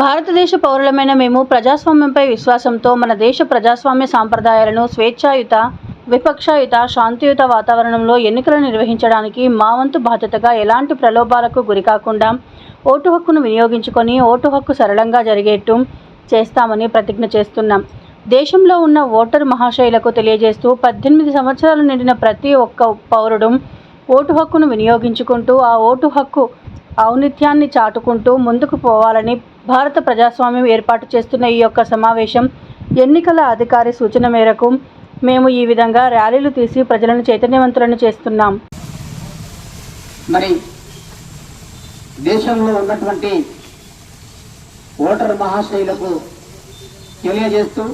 భారతదేశ పౌరులమైన మేము ప్రజాస్వామ్యంపై విశ్వాసంతో మన దేశ ప్రజాస్వామ్య సాంప్రదాయాలను స్వేచ్ఛాయుత, విపక్షాయుత, శాంతియుత వాతావరణంలో ఎన్నికలు నిర్వహించడానికి మా వంతు బాధ్యతగా ఎలాంటి ప్రలోభాలకు గురికాకుండా ఓటు హక్కును వినియోగించుకొని ఓటు హక్కు సరళంగా జరిగేట్టు చేస్తామని ప్రతిజ్ఞ చేస్తున్నాం. దేశంలో ఉన్న ఓటరు మహాశయులకు తెలియజేస్తూ 18 సంవత్సరాలు నిండిన ప్రతి ఒక్క పౌరుడు ఓటు హక్కును వినియోగించుకుంటూ ఆ ఓటు హక్కు ఔన్నత్యాన్ని చాటుకుంటూ ముందుకు పోవాలని భారత ప్రజాస్వామ్యం ఏర్పాటు చేస్తున్న ఈ యొక్క సమావేశం ఎన్నికల అధికారి సూచన మేరకు మేము ఈ విధంగా ర్యాలీలు తీసి ప్రజలను చైతన్యవంతులను చేస్తున్నాం. మరి దేశంలో ఉన్నటువంటి ఓటరు మహాశయులకు తెలియజేస్తూ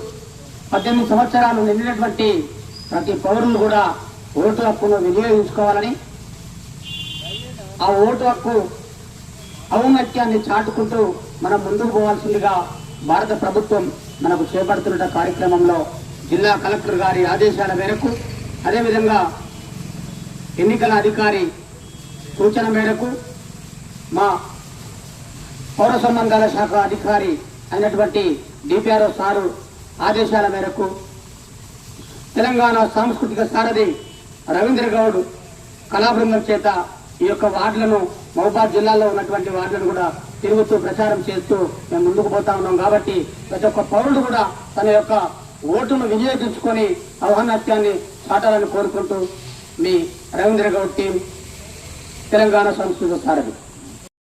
18 సంవత్సరాలు నిండినటువంటి ప్రతి పౌరులు కూడా ఓటు హక్కును వినియోగించుకోవాలని, ఆ ఓటు హక్కు ఔన్నత్యాన్ని చాటుకుంటూ మనం ముందుకు పోవాల్సిందిగా భారత ప్రభుత్వం మనకు చేపడుతున్న కార్యక్రమంలో జిల్లా కలెక్టర్ గారి ఆదేశాల మేరకు, అదేవిధంగా ఎన్నికల అధికారి సూచన మేరకు, మా పౌర సంబంధాల శాఖ అధికారి అయినటువంటి డిపిఆర్ఓ సారు ఆదేశాల మేరకు తెలంగాణ సాంస్కృతిక సారథి రవీంద్ర గౌడ్ కళాబృందం చేత ఈ యొక్క వార్డులను, మహబూబాద్ జిల్లాలో ఉన్నటువంటి వార్డులను కూడా తిరుగుతూ ప్రచారం చేస్తూ మేము ముందుకు పోతా ఉన్నాం. కాబట్టి ప్రతి ఒక్క పౌరుడు కూడా తన యొక్క ఓటును వినియోగించుకొని ఔన్నత్యాన్ని చాటాలని కోరుకుంటూ మీ రవీంద్ర గౌడ్ టీం, తెలంగాణ సంస్కృతిక సారథి.